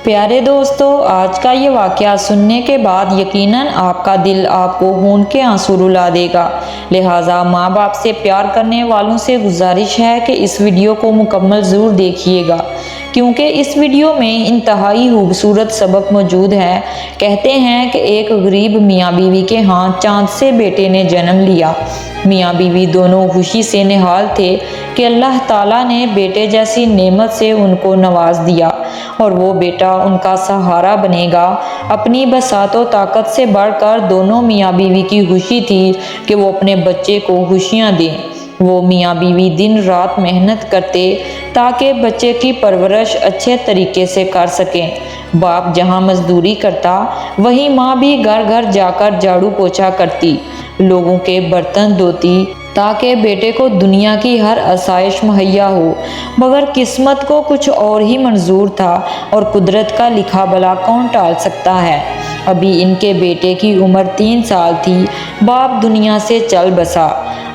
پیارے دوستو، آج کا یہ واقعہ سننے کے بعد یقیناً آپ کا دل آپ کو خون کے آنسو رلا دے گا۔ لہٰذا ماں باپ سے پیار کرنے والوں سے گزارش ہے کہ اس ویڈیو کو مکمل ضرور دیکھیے گا، کیونکہ اس ویڈیو میں انتہائی خوبصورت سبق موجود ہے۔ کہتے ہیں کہ ایک غریب میاں بیوی کے ہاں چاند سے بیٹے نے جنم لیا۔ میاں بیوی دونوں خوشی سے نہال تھے کہ اللہ تعالیٰ نے بیٹے جیسی نعمت سے ان کو نواز دیا اور وہ بیٹا ان کا سہارا بنے گا۔ اپنی بساط و طاقت سے بڑھ کر دونوں میاں بیوی کی خوشی تھی کہ وہ اپنے بچے کو خوشیاں دیں۔ وہ میاں بیوی دن رات محنت کرتے تاکہ بچے کی پرورش اچھے طریقے سے کر سکیں۔ باپ جہاں مزدوری کرتا، وہیں ماں بھی گھر گھر جا کر جھاڑو پوچھا کرتی، لوگوں کے برتن دھوتی تاکہ بیٹے کو دنیا کی ہر آسائش مہیا ہو۔ مگر قسمت کو کچھ اور ہی منظور تھا اور قدرت کا لکھا بھلا کون ٹال سکتا ہے۔ ابھی ان کے بیٹے کی عمر 3 سال تھی، باپ دنیا سے چل بسا۔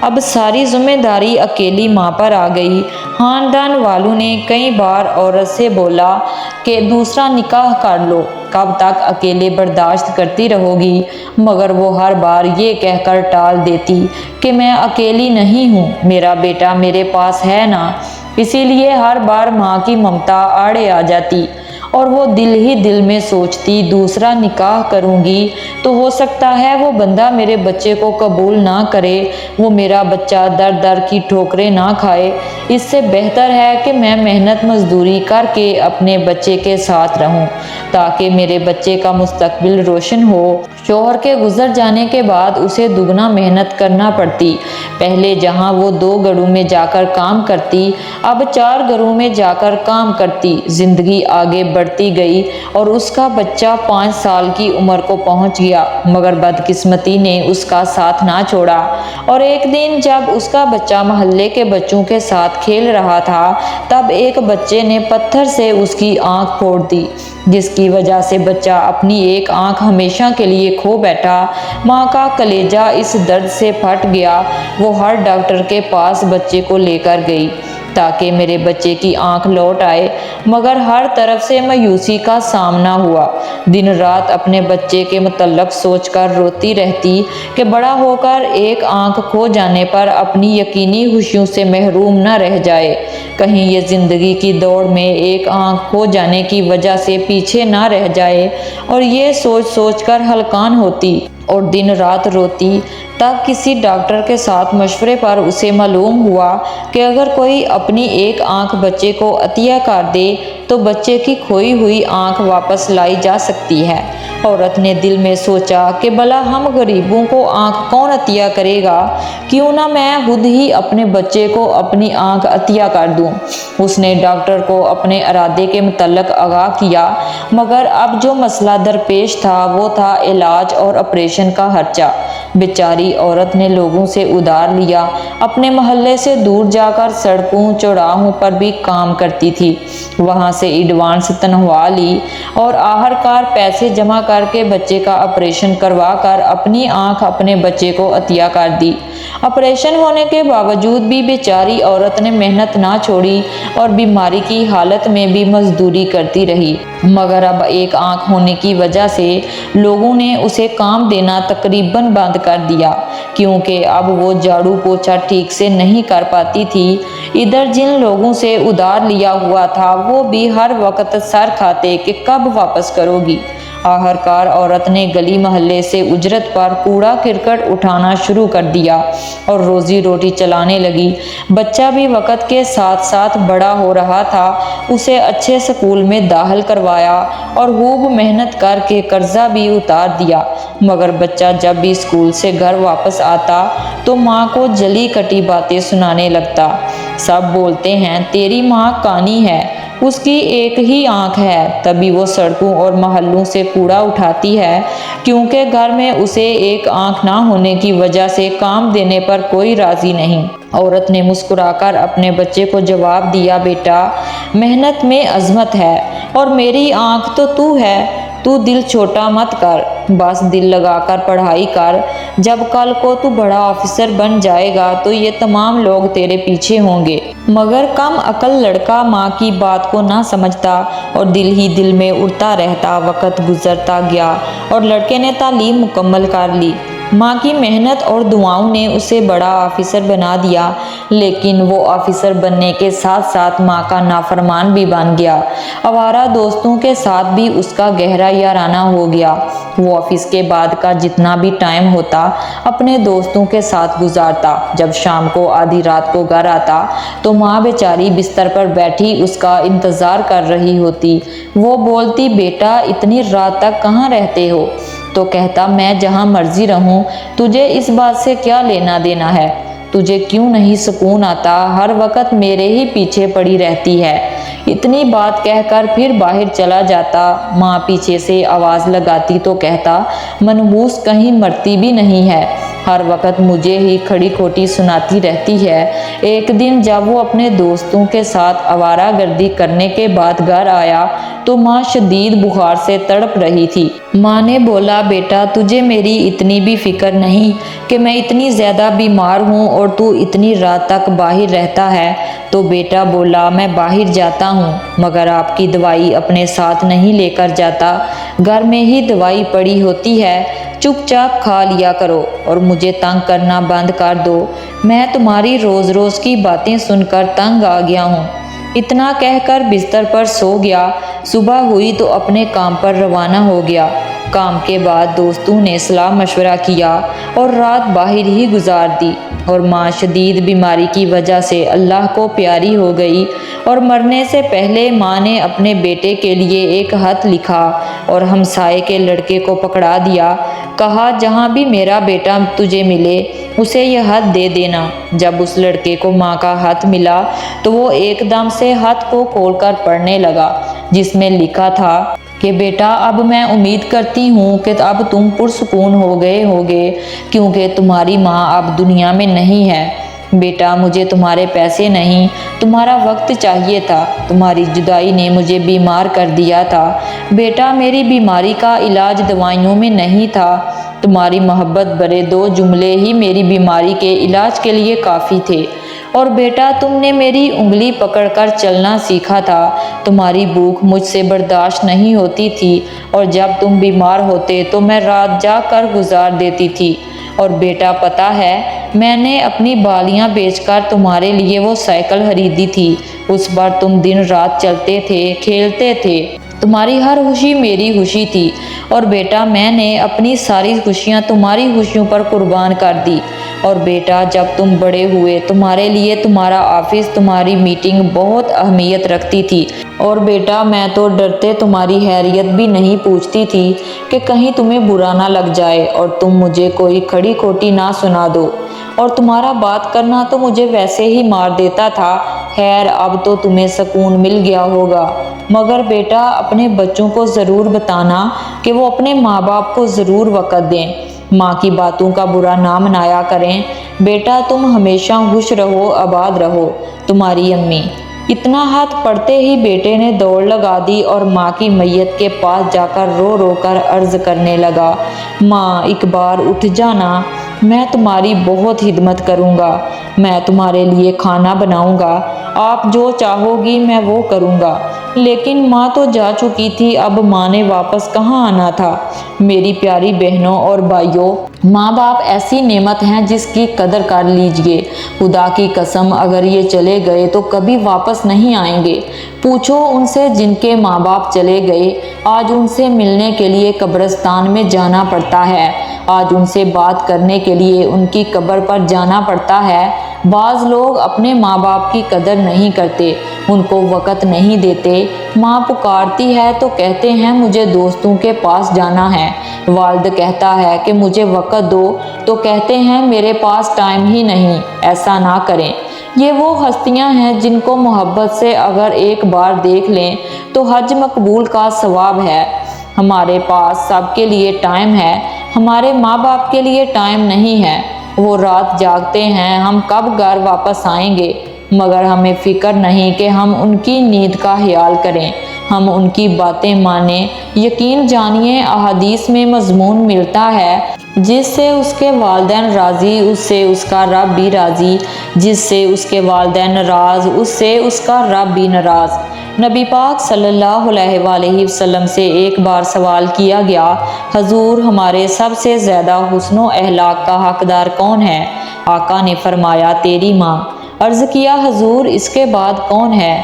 اب ساری ذمہ داری اکیلی ماں پر آ گئی۔ خاندان والوں نے کئی بار عورت سے بولا کہ دوسرا نکاح کر لو، کب تک اکیلے برداشت کرتی رہو گی؟ مگر وہ ہر بار یہ کہہ کر ٹال دیتی کہ میں اکیلی نہیں ہوں، میرا بیٹا میرے پاس ہے نا۔ اسی لیے ہر بار ماں کی ممتا آڑے آ جاتی اور وہ دل ہی دل میں سوچتی دوسرا نکاح کروں گی تو ہو سکتا ہے وہ بندہ میرے بچے کو قبول نہ کرے، وہ میرا بچہ در در کی ٹھوکریں نہ کھائے۔ اس سے بہتر ہے کہ میں محنت مزدوری کر کے اپنے بچے کے ساتھ رہوں تاکہ میرے بچے کا مستقبل روشن ہو۔ شوہر کے گزر جانے کے بعد اسے دگنا محنت کرنا پڑتی۔ پہلے جہاں وہ 2 گھروں میں جا کر کام کرتی، اب 4 گھروں میں جا کر کام کرتی۔ زندگی آگے بڑھتی گئی اور اس کا بچہ 5 سال کی عمر کو پہنچ گیا، مگر بدقسمتی نے اس کا ساتھ نہ چھوڑا۔ اور ایک دن جب اس کا بچہ محلے کے بچوں کے ساتھ کھیل رہا تھا، تب ایک بچے نے پتھر سے اس کی آنکھ پھوڑ دی، جس کی وجہ سے بچہ اپنی ایک آنکھ ہمیشہ کے لیے کھو بیٹھا۔ ماں کا کلیجہ اس درد سے پھٹ گیا۔ وہ ہر ڈاکٹر کے پاس بچے کو لے کر گئی تاکہ میرے بچے کی آنکھ لوٹ آئے، مگر ہر طرف سے مایوسی کا سامنا ہوا۔ دن رات اپنے بچے کے متعلق سوچ کر روتی رہتی کہ بڑا ہو کر ایک آنکھ کھو جانے پر اپنی یقینی خوشیوں سے محروم نہ رہ جائے، کہیں یہ زندگی کی دوڑ میں ایک آنکھ کھو جانے کی وجہ سے پیچھے نہ رہ جائے۔ اور یہ سوچ سوچ کر ہلکان ہوتی اور دن رات روتی۔ تب کسی ڈاکٹر کے ساتھ مشورے پر اسے معلوم ہوا کہ اگر کوئی اپنی ایک آنکھ بچے کو عطیہ کر دے تو بچے کی کھوئی ہوئی آنکھ واپس لائی جا سکتی ہے۔ عورت نے دل میں سوچا کہ بھلا ہم غریبوں کو آنکھ کون عطیہ کرے گا، کیوں نہ میں خود ہی اپنے بچے کو اپنی آنکھ عطیہ کر دوں۔ اس نے ڈاکٹر کو اپنے ارادے کے متعلق آگاہ کیا، مگر اب جو مسئلہ درپیش تھا وہ تھا علاج اور آپریشن کا خرچہ۔ بیچاری عورت نے لوگوں سے ادھار لیا، اپنے محلے سے دور جا کر سڑکوں چوراہوں پر بھی کام کرتی تھی، وہاں سے ایڈوانس تنخواہ لی اور آخرکار پیسے جمع کر کے بچے کا آپریشن کروا کر اپنی آنکھ اپنے بچے کو عطیہ کر دی۔ آپریشن ہونے کے باوجود بھی بیچاری عورت نے محنت نہ چھوڑی اور بیماری کی حالت میں بھی مزدوری کرتی رہی، مگر اب ایک آنکھ ہونے کی وجہ سے لوگوں نے اسے کام دینا تقریباً بند کر دیا، کیونکہ اب وہ جھاڑو پوچھا ٹھیک سے نہیں کر پاتی تھی۔ ادھر جن لوگوں سے ادھار لیا ہوا تھا وہ بھی ہر وقت سر کھاتے کہ کب واپس کرو گی۔ آخرکار عورت نے گلی محلے سے اجرت پر کوڑا کرکٹ اٹھانا شروع کر دیا اور روزی روٹی چلانے لگی۔ بچہ بھی وقت کے ساتھ ساتھ بڑا ہو رہا تھا، اسے اچھے سکول میں داخل کروایا اور خوب محنت کر کے قرضہ بھی اتار دیا، مگر بچہ جب بھی اسکول سے گھر واپس آتا تو ماں کو جلی کٹی باتیں سنانے لگتا۔ سب بولتے ہیں تیری ماں کانی ہے، اس کی ایک ہی آنکھ ہے، تبھی وہ سڑکوں اور محلوں سے کوڑا اٹھاتی ہے، کیونکہ گھر میں اسے ایک آنکھ نہ ہونے کی وجہ سے کام دینے پر کوئی راضی نہیں۔ عورت نے مسکرا کر اپنے بچے کو جواب دیا، بیٹا محنت میں عظمت ہے اور میری آنکھ تو تو ہے، تو دل چھوٹا مت کر، بس دل لگا کر پڑھائی کر، جب کل کو تو بڑا آفیسر بن جائے گا تو یہ تمام لوگ تیرے پیچھے ہوں گے۔ مگر کم عقل لڑکا ماں کی بات کو نہ سمجھتا اور دل ہی دل میں اڑتا رہتا۔ وقت گزرتا گیا اور لڑکے نے تعلیم مکمل کر لی۔ ماں کی محنت اور دعاؤں نے اسے بڑا آفیسر بنا دیا، لیکن وہ آفیسر بننے کے ساتھ ساتھ ماں کا نافرمان بھی بن گیا۔ آوارہ دوستوں کے ساتھ بھی اس کا گہرا یارانہ ہو گیا۔ وہ آفس کے بعد کا جتنا بھی ٹائم ہوتا اپنے دوستوں کے ساتھ گزارتا۔ جب شام کو آدھی رات کو گھر آتا تو ماں بیچاری بستر پر بیٹھی اس کا انتظار کر رہی ہوتی۔ وہ بولتی، بیٹا اتنی رات تک کہاں رہتے ہو؟ تو کہتا، میں جہاں مرضی رہوں، تجھے اس بات سے کیا لینا دینا ہے؟ تجھے کیوں نہیں سکون آتا؟ ہر وقت میرے ہی پیچھے پڑی رہتی ہے۔ اتنی بات کہہ کر پھر باہر چلا جاتا۔ ماں پیچھے سے آواز لگاتی تو کہتا، منحوس کہیں مرتی بھی نہیں ہے، ہر وقت مجھے ہی کھڑی کھوٹی سناتی رہتی ہے۔ ایک دن جب وہ اپنے دوستوں کے ساتھ آوارہ گردی کرنے کے بعد گھر آیا تو ماں شدید بخار سے تڑپ رہی تھی۔ ماں نے بولا، بیٹا تجھے میری اتنی بھی فکر نہیں کہ میں اتنی زیادہ بیمار ہوں اور تو اتنی رات تک باہر رہتا ہے؟ تو بیٹا بولا، میں باہر جاتا ہوں مگر آپ کی دوائی اپنے ساتھ نہیں لے کر جاتا، گھر میں ہی دوائی پڑی ہوتی ہے، چپ چاپ کھا لیا کرو اور مجھے تنگ کرنا بند کر دو، میں تمہاری روز روز کی باتیں سن کر تنگ آ گیا ہوں۔ اتنا کہہ کر بستر پر سو گیا۔ صبح ہوئی تو اپنے کام پر روانہ ہو گیا۔ کام کے بعد دوستوں نے صلاح مشورہ کیا اور رات باہر ہی گزار دی، اور ماں شدید بیماری کی وجہ سے اللہ کو پیاری ہو گئی، اور مرنے سے پہلے ماں نے اپنے بیٹے کے لیے ایک خط لکھا اور ہمسائے کے لڑکے کو پکڑا دیا۔ کہا، جہاں بھی میرا بیٹا تجھے ملے اسے یہ خط دے دینا۔ جب اس لڑکے کو ماں کا خط ملا تو وہ ایک دم سے خط کو کھول کر پڑھنے لگا، جس میں لکھا تھا کہ بیٹا اب میں امید کرتی ہوں کہ اب تم پرسکون ہو گئے ہوگے کیونکہ تمہاری ماں اب دنیا میں نہیں ہے۔ بیٹا مجھے تمہارے پیسے نہیں، تمہارا وقت چاہیے تھا، تمہاری جدائی نے مجھے بیمار کر دیا تھا۔ بیٹا میری بیماری کا علاج دوائیوں میں نہیں تھا، تمہاری محبت بھرے 2 جملے ہی میری بیماری کے علاج کے لیے کافی تھے۔ اور بیٹا تم نے میری انگلی پکڑ کر چلنا سیکھا تھا، تمہاری بھوک مجھ سے برداشت نہیں ہوتی تھی اور جب تم بیمار ہوتے تو میں رات جاگ کر گزار دیتی تھی۔ اور بیٹا پتہ ہے میں نے اپنی بالیاں بیچ کر تمہارے لیے وہ سائیکل خریدی تھی، اس پر تم دن رات چلتے تھے، کھیلتے تھے، تمہاری ہر خوشی میری خوشی تھی۔ اور بیٹا میں نے اپنی ساری خوشیاں تمہاری خوشیوں پر قربان کر دی۔ اور بیٹا جب تم بڑے ہوئے تمہارے لیے تمہارا آفس، تمہاری میٹنگ بہت اہمیت رکھتی تھی، اور بیٹا میں تو ڈرتے تمہاری خیریت بھی نہیں پوچھتی تھی کہ کہیں تمہیں برا نہ لگ جائے اور تم مجھے کوئی کھڑی کھوٹی نہ سنا دو، اور تمہارا بات کرنا تو مجھے ویسے ہی مار دیتا تھا۔ خیر اب تو تمہیں سکون مل گیا ہوگا، مگر بیٹا اپنے بچوں کو ضرور بتانا کہ وہ اپنے ماں باپ کو ضرور وقت دیں، ماں کی باتوں کا برا نہ منایا کریں۔ بیٹا تم ہمیشہ خوش رہو، آباد رہو، تمہاری امی۔ اتنا ہاتھ پڑتے ہی بیٹے نے دوڑ لگا دی اور ماں کی میت کے پاس جا کر رو رو کر عرض کرنے لگا، ماں ایک بار اٹھ جانا، میں تمہاری بہت خدمت کروں گا، میں تمہارے لیے کھانا بناؤں گا، آپ جو چاہو گی میں وہ کروں گا۔ لیکن ماں تو جا چکی تھی، اب ماں نے واپس کہاں آنا تھا؟ میری پیاری بہنوں اور بھائیوں، ماں باپ ایسی نعمت ہیں جس کی قدر کر لیجئے، خدا کی قسم اگر یہ چلے گئے تو کبھی واپس نہیں آئیں گے۔ پوچھو ان سے جن کے ماں باپ چلے گئے، آج ان سے ملنے کے لیے قبرستان میں جانا پڑتا ہے، آج ان سے بات کرنے کے لیے ان کی قبر پر جانا پڑتا ہے۔ بعض لوگ اپنے ماں باپ کی قدر نہیں کرتے، ان کو وقت نہیں دیتے۔ ماں پکارتی ہے تو کہتے ہیں مجھے دوستوں کے پاس جانا ہے، والد کہتا ہے کہ مجھے وقت دو تو کہتے ہیں میرے پاس ٹائم ہی نہیں۔ ایسا نہ کریں، یہ وہ ہستیاں ہیں جن کو محبت سے اگر ایک بار دیکھ لیں تو حج مقبول کا ثواب ہے۔ ہمارے پاس سب کے لیے ٹائم ہے، ہمارے ماں باپ کے لیے ٹائم نہیں ہے۔ وہ رات جاگتے ہیں ہم کب گھر واپس آئیں گے، مگر ہمیں فکر نہیں کہ ہم ان کی نیند کا خیال کریں، ہم ان کی باتیں مانیں۔ یقین جانیے احادیث میں مضمون ملتا ہے، جس سے اس کے والدین راضی اس سے اس کا رب بھی راضی، جس سے اس کے والدین ناراض اس سے اس کا رب بھی ناراض۔ نبی پاک صلی اللہ علیہ وآلہ وسلم سے ایک بار سوال کیا گیا، حضور ہمارے سب سے زیادہ حسن و اخلاق کا حقدار کون ہے؟ آقا نے فرمایا تیری ماں۔ عرض کیا حضور اس کے بعد کون ہے؟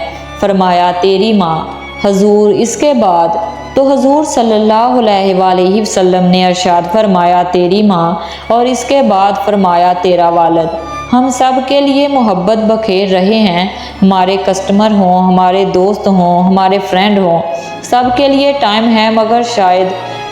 فرمایا تیری ماں۔ حضور اس کے بعد؟ تو حضور صلی اللہ علیہ وآلہ وسلم نے ارشاد فرمایا تیری ماں، اور اس کے بعد فرمایا تیرا والد۔ ہم سب کے لیے محبت بکھیر رہے ہیں، ہمارے کسٹمر ہوں، ہمارے دوست ہوں، ہمارے فرینڈ ہوں، سب کے لیے ٹائم ہے، مگر شاید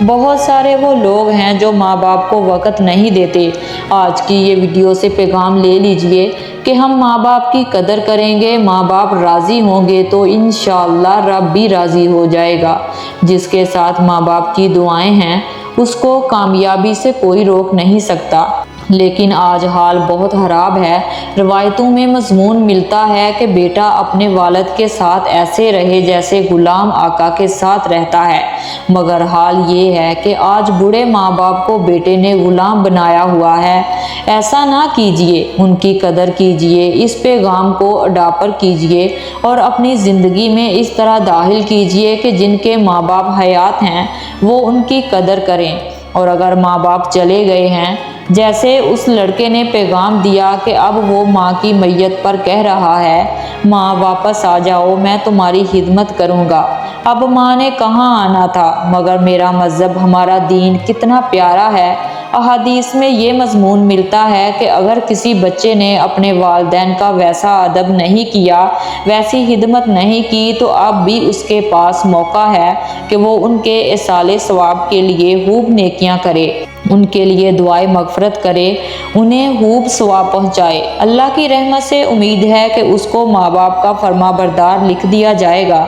بہت سارے وہ لوگ ہیں جو ماں باپ کو وقت نہیں دیتے۔ آج کی یہ ویڈیو سے پیغام لے لیجئے کہ ہم ماں باپ کی قدر کریں گے، ماں باپ راضی ہوں گے تو انشاءاللہ رب بھی راضی ہو جائے گا۔ جس کے ساتھ ماں باپ کی دعائیں ہیں اس کو کامیابی سے کوئی روک نہیں سکتا، لیکن آج حال بہت خراب ہے۔ روایتوں میں مضمون ملتا ہے کہ بیٹا اپنے والد کے ساتھ ایسے رہے جیسے غلام آقا کے ساتھ رہتا ہے، مگر حال یہ ہے کہ آج بوڑھے ماں باپ کو بیٹے نے غلام بنایا ہوا ہے۔ ایسا نہ کیجیے، ان کی قدر کیجیے، اس پیغام کو اڈاپر کیجیے اور اپنی زندگی میں اس طرح داخل کیجیے کہ جن کے ماں باپ حیات ہیں وہ ان کی قدر کریں، اور اگر ماں باپ چلے گئے ہیں، جیسے اس لڑکے نے پیغام دیا کہ اب وہ ماں کی میت پر کہہ رہا ہے ماں واپس آ جاؤ میں تمہاری خدمت کروں گا، اب ماں نے کہاں آنا تھا، مگر میرا مذہب ہمارا دین کتنا پیارا ہے۔ احادیث میں یہ مضمون ملتا ہے کہ اگر کسی بچے نے اپنے والدین کا ویسا ادب نہیں کیا، ویسی خدمت نہیں کی، تو اب بھی اس کے پاس موقع ہے کہ وہ ان کے ایصال ثواب کے لیے خوب نیکیاں کرے، ان کے لیے دعائے مغفرت کرے، انہیں خوب ثواب پہنچائے۔ اللہ کی رحمت سے امید ہے کہ اس کو ماں باپ کا فرما بردار لکھ دیا جائے گا۔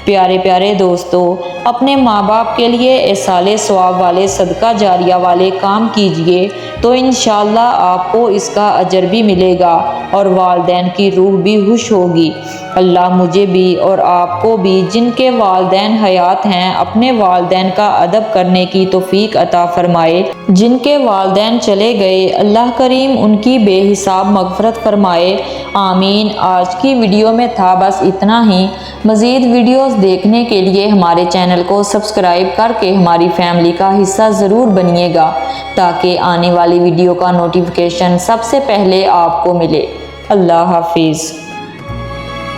پیارے پیارے دوستو، اپنے ماں باپ کے لیے ایصال ثواب والے صدقہ جاریہ والے کام کیجئے تو انشاءاللہ آپ کو اس کا اجر بھی ملے گا اور والدین کی روح بھی خوش ہوگی۔ اللہ مجھے بھی اور آپ کو بھی جن کے والدین حیات ہیں اپنے والدین کا ادب کرنے کی توفیق عطا فرمائے، جن کے والدین چلے گئے اللہ کریم ان کی بے حساب مغفرت فرمائے، آمین۔ آج کی ویڈیو میں تھا بس اتنا ہی۔ مزید ویڈیوز دیکھنے کے لیے ہمارے چینل کو سبسکرائب کر کے ہماری فیملی کا حصہ ضرور بنیے گا تاکہ آنے والی ویڈیو کا نوٹیفیکیشن سب سے پہلے آپ کو ملے۔ اللہ حافظ۔